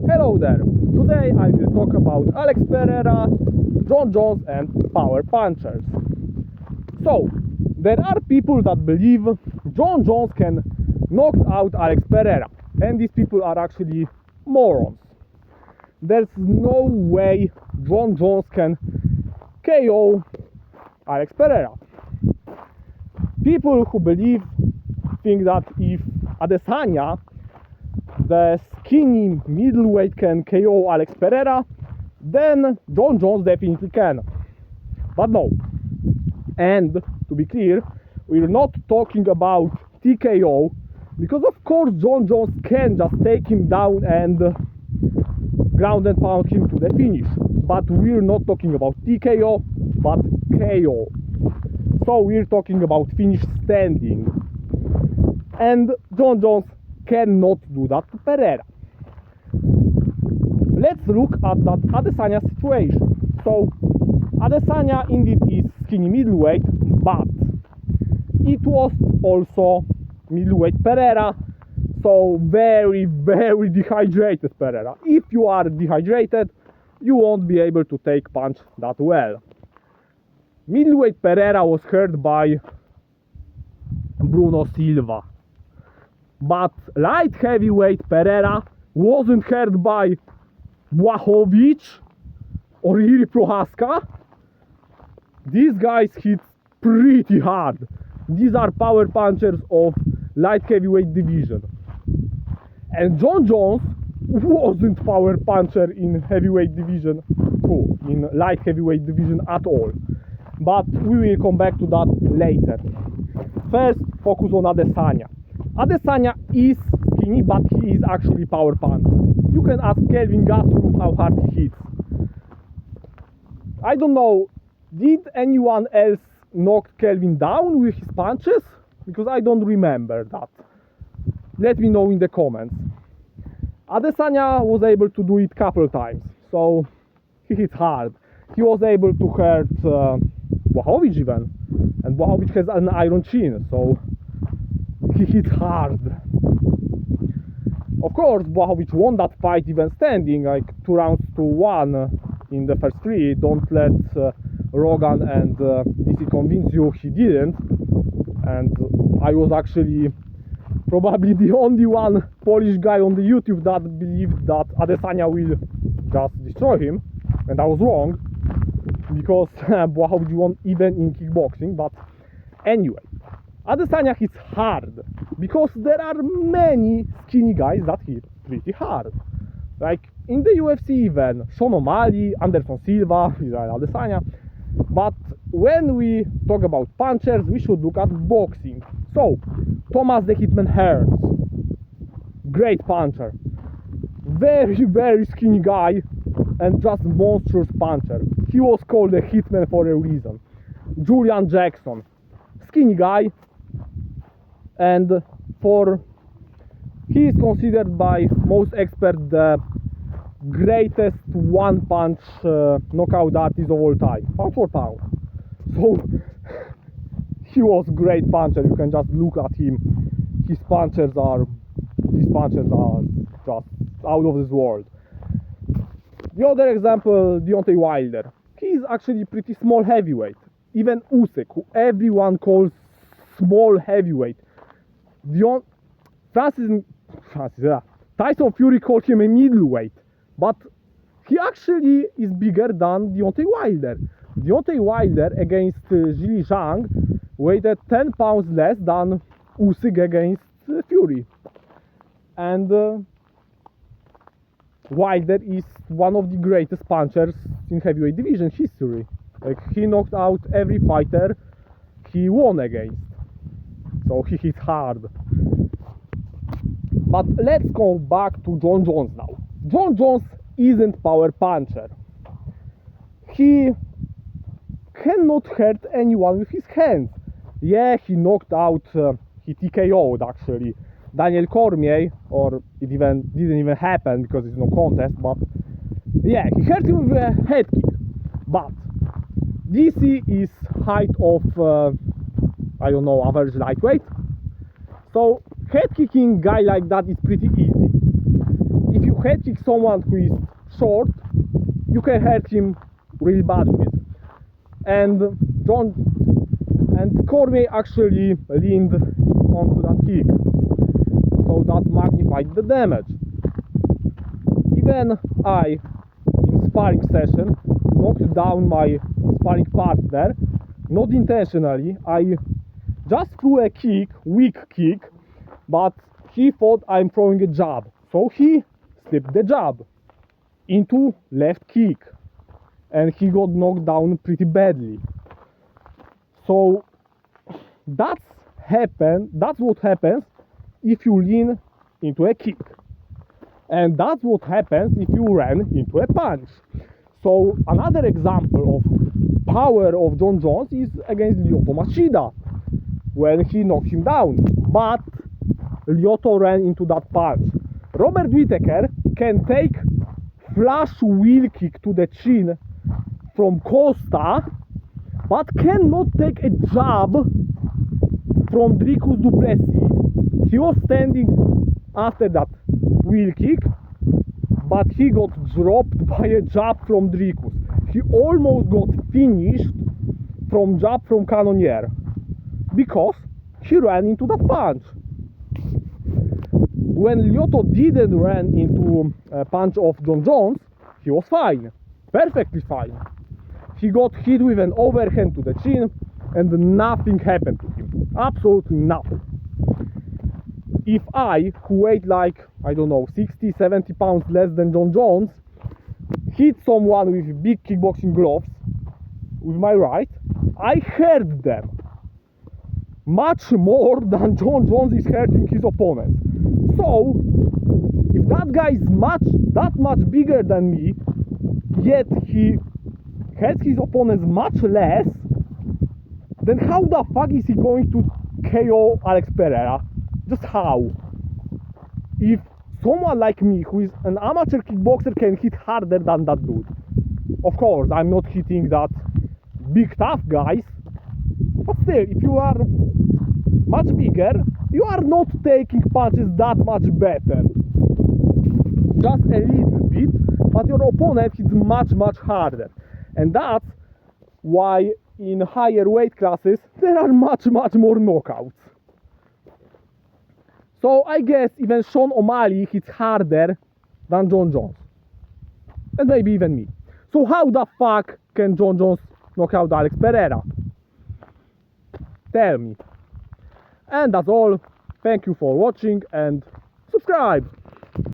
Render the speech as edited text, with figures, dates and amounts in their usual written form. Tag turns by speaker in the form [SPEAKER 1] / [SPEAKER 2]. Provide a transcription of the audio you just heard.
[SPEAKER 1] Hello there! Today I will talk about Alex Pereira, Jon Jones and power punchers. So, there are people that believe Jon Jones can knock out Alex Pereira, and these people are actually morons. There's no way Jon Jones can KO Alex Pereira. People who believe think that if Adesanya, the skinny middleweight, can KO Alex Pereira, then Jon Jones definitely can. But no. And to be clear, we're not talking about TKO, because of course Jon Jones can just take him down and ground and pound him to the finish. But we're not talking about TKO, but KO. So we're talking about finish standing. And Jon Jones cannot do that to Pereira. Let's look at that Adesanya situation. So Adesanya indeed is skinny middleweight, but it was also middleweight Pereira, so very dehydrated Pereira. If you are dehydrated, you won't be able to take punch that well. Middleweight Pereira was hurt by Bruno Silva, but light heavyweight Pereira wasn't hurt by Błachowicz or Jiri Prohaska. These guys hit pretty hard. These are power punchers of light heavyweight division. And Jon Jones wasn't power puncher in heavyweight division, in light heavyweight division at all. But we will come back to that later. First, focus on Adesanya. Adesanya is skinny, but he is actually power puncher. You can ask Kelvin Gastelum how hard he hits. I don't know, did anyone else knock Kelvin down with his punches? Because I don't remember that. Let me know in the comments. Adesanya was able to do it a couple times, so he hit hard. He was able to hurt Błachowicz even, and Błachowicz has an iron chin, so he hit hard. Of course, Błachowicz won that fight even standing, like 2-1 in the first 3. Don't let Rogan and DC convince you he didn't. And I was actually probably the only one Polish guy on the YouTube that believed that Adesanya will just destroy him, and I was wrong, because Błachowicz won even in kickboxing. But anyway, Adesanya hits hard because there are many skinny guys that hit pretty hard. Like in the UFC even, Sean O'Malley, Anderson Silva, Israel Adesanya. But when we talk about punchers, we should look at boxing. So, Thomas the Hitman Hearns, great puncher. Very skinny guy and just monstrous puncher. He was called the Hitman for a reason. Julian Jackson, skinny guy, and he is considered by most experts the greatest one-punch knockout artist of all time, pound for pound. So he was great puncher. You can just look at him. These punchers are just out of this world. The other example, Deontay Wilder. He is actually pretty small heavyweight. Even Usyk, who everyone calls small heavyweight. Tyson Fury called him a middleweight, but he actually is bigger than Deontay Wilder. Deontay Wilder against Zhili Zhang weighed 10 pounds less than Usyk against Fury. And Wilder is one of the greatest punchers in heavyweight division history. Like, he knocked out every fighter he won against. So he hit hard. But let's go back to Jon Jones now. Jon Jones isn't power puncher. He cannot hurt anyone with his hands. Yeah, he knocked out, he TKO'd actually Daniel Cormier, or it didn't even happen because it's no contest, but yeah, he hurt him with a head kick. But DC is height of, I don't know, average lightweight. So head kicking guy like that is pretty easy. If you head-kick someone who is short, you can hurt him really bad with it. And Cormier actually leaned onto that kick, so that magnified the damage. Even I, in sparring session, knocked down my sparring partner, not intentionally. I just threw a kick, weak kick, but he thought I'm throwing a jab, so he slipped the jab into left kick, and he got knocked down pretty badly. So that's what happens if you lean into a kick, and that's what happens if you ran into a punch. So another example of power of John Jones is against Lyoto Machida, when he knocked him down, but Lyoto ran into that punch. Robert Whittaker can take flush wheel kick to the chin from Costa, but cannot take a jab from Dricus du Plessis. He was standing after that wheel kick, but he got dropped by a jab from Dricus. He almost got finished from jab from Cannonier because he ran into that punch. When Lyoto didn't run into a punch of John Jones, he was fine, perfectly fine. He got hit with an overhand to the chin and nothing happened to him, absolutely nothing. If I, who weighed like, I don't know, 60-70 pounds less than John Jones, hit someone with big kickboxing gloves with my right, I hurt them much more than John Jones is hurting his opponent. So, if that guy is that much bigger than me, yet he hurts his opponents much less, then how the fuck is he going to KO Alex Pereira? Just how? If someone like me, who is an amateur kickboxer, can hit harder than that dude. Of course, I'm not hitting that big tough guys, but still, if you are much bigger, you are not taking punches that much better. Just a little bit, but your opponent hits much harder. And that's why in higher weight classes there are much more knockouts. So I guess even Sean O'Malley hits harder than John Jones. And maybe even me. So how the fuck can John Jones knock out Alex Pereira? Tell me. And that's all. Thank you for watching and subscribe.